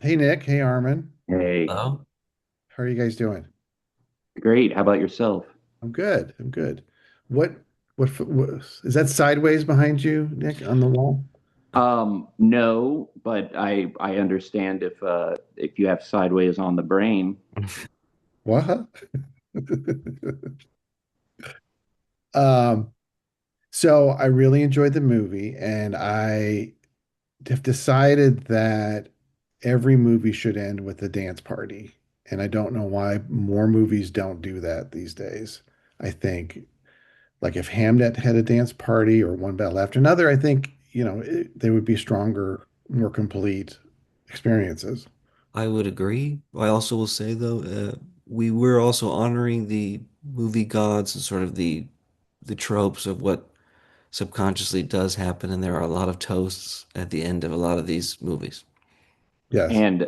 Hey Nick, hey Armin. Hey, Oh, How are you guys doing? great. How about yourself? I'm good. I'm good. What what is that sideways behind you, Nick, on the wall? No, but I understand if you have sideways on the brain. What? Um, so I really enjoyed the movie and I have decided that every movie should end with a dance party. And I don't know why more movies don't do that these days. I think like if Hamnet had a dance party or One Battle After Another, I think, they would be stronger, more complete experiences. I would agree. I also will say though, we were also honoring the movie gods and sort of the tropes of what subconsciously does happen, and there are a lot of toasts at the end of a lot of these movies. Yes. And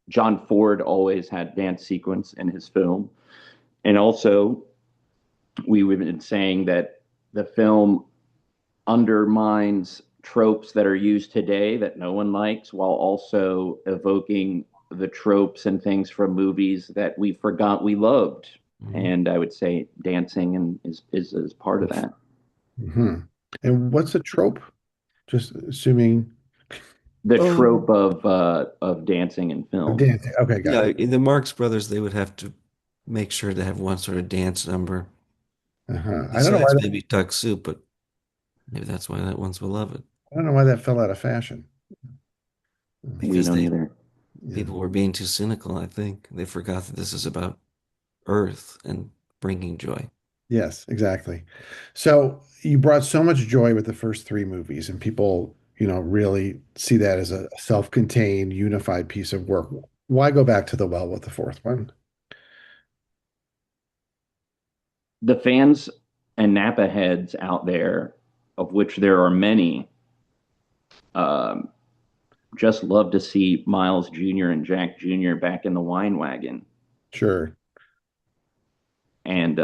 John Ford always had dance sequence in his film. And also, we've been saying that the film undermines tropes that are used today that no one likes, while also evoking the tropes and things from movies that we forgot we loved. Mhm. And I would say dancing and is part of that. Hmm. And what's a trope? Just assuming The Oh, trope of dancing in of film. dancing. Okay, got yeah, it. in the Marx Brothers, they would have to make sure to have one sort of dance number. I don't know why Besides that, maybe Duck Soup, but maybe that's why that one's beloved, I don't know why that fell out of fashion. We because don't they either. Yeah. people were being too cynical, I think. They forgot that this is about Earth and bringing joy. Yes, exactly. So you brought so much joy with the first three movies, and people, really see that as a self-contained, unified piece of work. Why go back to the well with the fourth one? The fans and Napa heads out there, of which there are many, um, just love to see Miles Jr. and Jack Jr. back in the wine wagon. Sure. And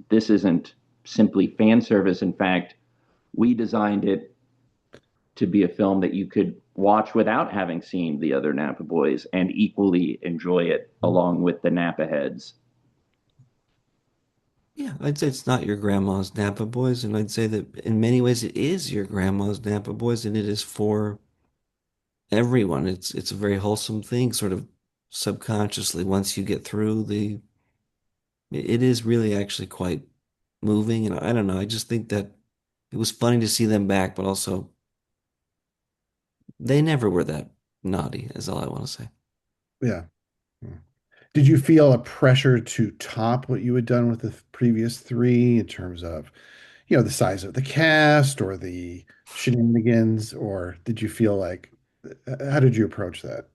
this isn't simply fan service. In fact, we designed it to be a film that you could watch without having seen the other Napa boys and equally enjoy it along with the Napa heads. Yeah, I'd say it's not your grandma's Napa Boys, and I'd say that in many ways it is your grandma's Napa Boys, and it is for everyone. It's a very wholesome thing, sort of subconsciously. Once you get through it is really actually quite moving, and I don't know. I just think that it was funny to see them back, but also they never were that naughty, is all I want to say. Yeah. Did you feel a pressure to top what you had done with the previous three in terms of, the size of the cast or the shenanigans, or did you feel like, how did you approach that?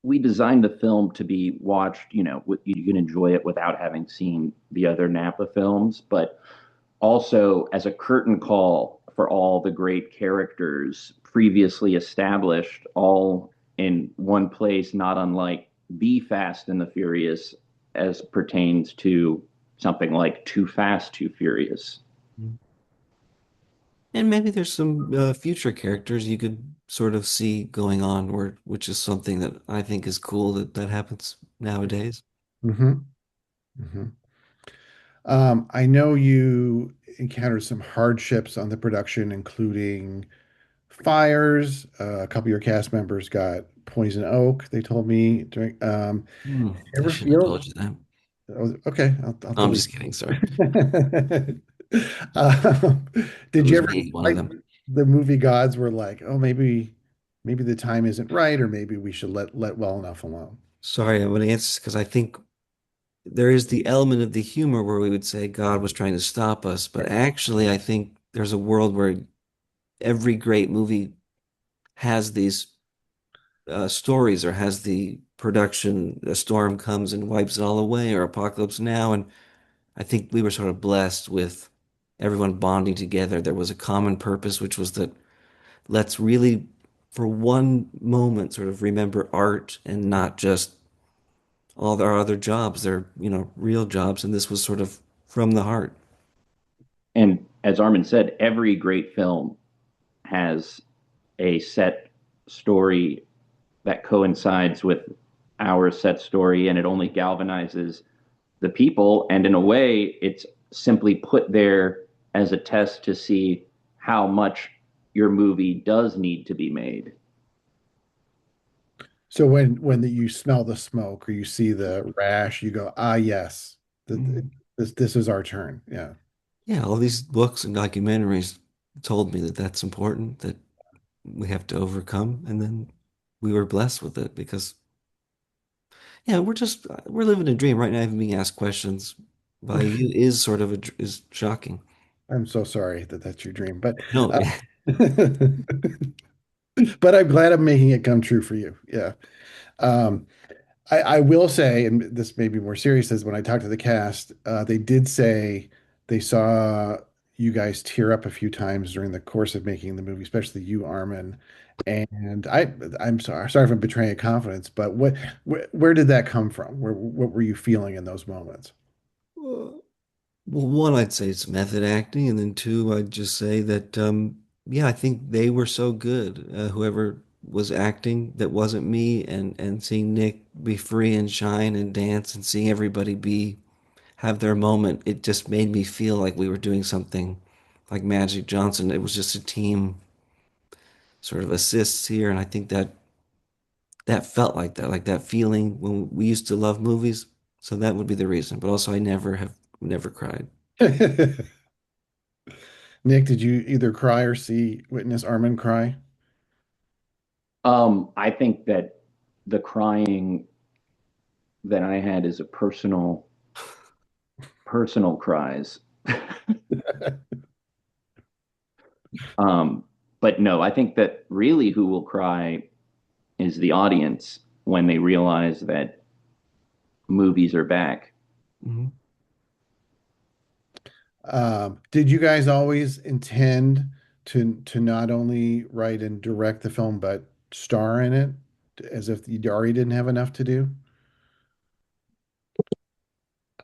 We designed the film to be watched, you can enjoy it without having seen the other Napa films, but also as a curtain call for all the great characters previously established, all in one place, not unlike Be Fast and the Furious as pertains to something like Too Fast, Too Furious. And maybe there's some future characters you could sort of see going on, which is something that I think is cool that happens nowadays. Hmm. Hmm. I know you encountered some hardships on the production, including fires. A couple of your cast members got poison oak, they told me during. I Ever shouldn't have feel? told you that. Oh, okay, I'll No, I'm delete. just kidding. Sorry. Um, It did you was ever me, one of like them. the movie gods were like, oh, maybe the time isn't right, or maybe we should let well enough alone. Sorry, I'm going to answer because I think there is the element of the humor where we would say God was trying to stop us, but Right. actually, I think there's a world where every great movie has these stories or has the production, a storm comes and wipes it all away, or Apocalypse Now. And I think we were sort of blessed with everyone bonding together. There was a common purpose, which was that let's really, for one moment, sort of remember art and not just all our other jobs. They're, real jobs. And this was sort of from the heart. And as Armin said, every great film has a set story that coincides with our set story, and it only galvanizes the people. And in a way, it's simply put there as a test to see how much your movie does need to be made. So you smell the smoke or you see the rash, you go, ah, yes, Mhm. this is our turn. Yeah. Yeah, all these books and documentaries told me that that's important, that we have to overcome. And then we were blessed with it because, yeah, we're living a dream right now. Even being asked questions by you is sort of is shocking. I'm so sorry that that's your dream, but No, uh, but I'm glad I'm making it come true for you. Yeah. Um, I will say, and this may be more serious, is when I talked to the cast, they did say they saw you guys tear up a few times during the course of making the movie, especially you, Armin. And I'm sorry if I'm betraying a confidence, but where did that come from? What were you feeling in those moments? well, one, I'd say it's method acting, and then two, I'd just say that, yeah, I think they were so good. Whoever was acting that wasn't me, and seeing Nick be free and shine and dance, and seeing everybody be have their moment, it just made me feel like we were doing something like Magic Johnson. It was just a team sort of assists here, and I think that felt like that feeling when we used to love movies. So that would be the reason. But also, I never cried. Nick, did you either cry or witness Armin cry? I think that the crying that I had is a personal cries. um, but no, I think that really who will cry is the audience when they realize that movies are back. Mhm. Did you guys always intend to not only write and direct the film, but star in it, as if you already didn't have enough to do?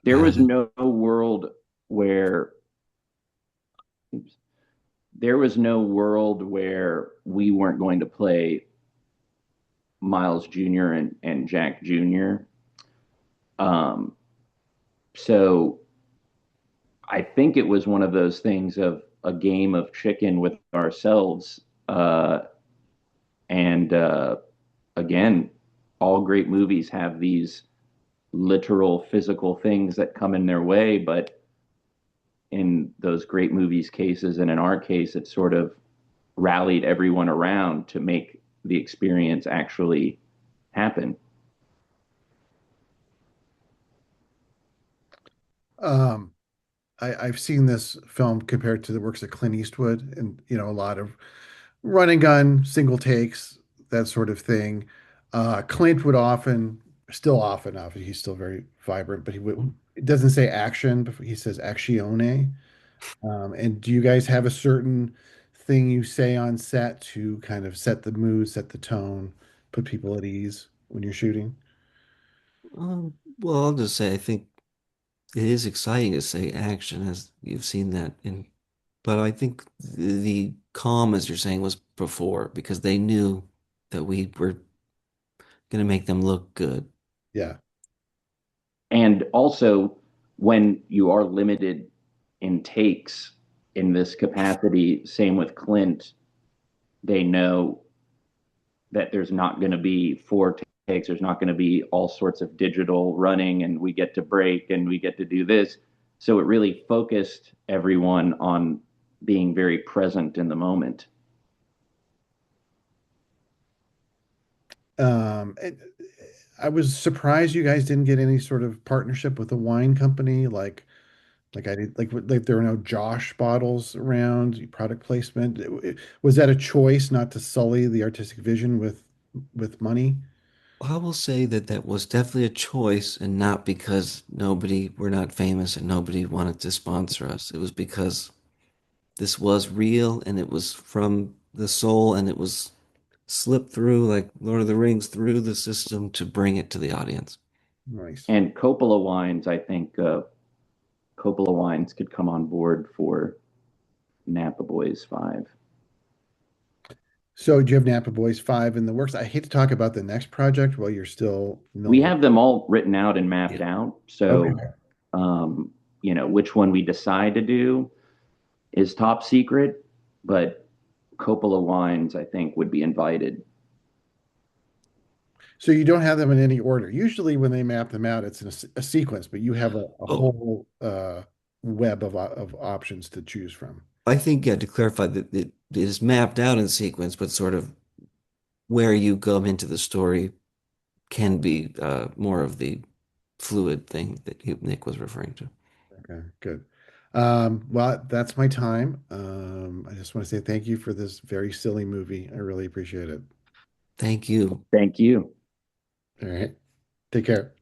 There was no world where there was no world where we weren't going to play Miles Jr. and Jack Jr. Um, so I think it was one of those things of a game of chicken with ourselves. And again, all great movies have these literal physical things that come in their way, but in those great movies cases, and in our case, it sort of rallied everyone around to make the experience actually happen. Um, I've seen this film compared to the works of Clint Eastwood, and a lot of run and gun, single takes, that sort of thing. Clint would often, he's still very vibrant, but it doesn't say action, but he says actione. And do you guys have a certain thing you say on set to kind of set the mood, set the tone, put people at ease when you're shooting? Well, I'll just say I think it is exciting to say action, as you've seen that in. But I think the calm, as you're saying, was before because they knew that we were going to make them look good. Yeah. And also, when you are limited in takes in this capacity, same with Clint, they know that there's not going to be four takes. There's not going to be all sorts of digital running, and we get to break and we get to do this. So it really focused everyone on being very present in the moment. And I was surprised you guys didn't get any sort of partnership with a wine company, like I did, like there were no Josh bottles around, product placement. Was that a choice not to sully the artistic vision with money? I will say that that was definitely a choice, and not because we're not famous and nobody wanted to sponsor us. It was because this was real and it was from the soul and it was slipped through like Lord of the Rings through the system to bring it to the audience. Nice. And Coppola wines, I think Coppola wines could come on board for NAPA Boys 5. So do you have Napa Boys 5 in the works? I hate to talk about the next project while you're still We milling. have them all written out and mapped Yeah. out. So, Okay. um, which one we decide to do is top secret, but Coppola Wines, I think, would be invited. So you don't have them in any order. Usually when they map them out, it's in a sequence, but you have a Oh, whole web of options to choose from. I think, yeah, to clarify that it is mapped out in sequence, but sort of where you come into the story can be more of the fluid thing that Nick was referring to. Okay, good. Well, that's my time. I just want to say thank you for this very silly movie. I really appreciate it. Thank you. Thank you. All right. Take care.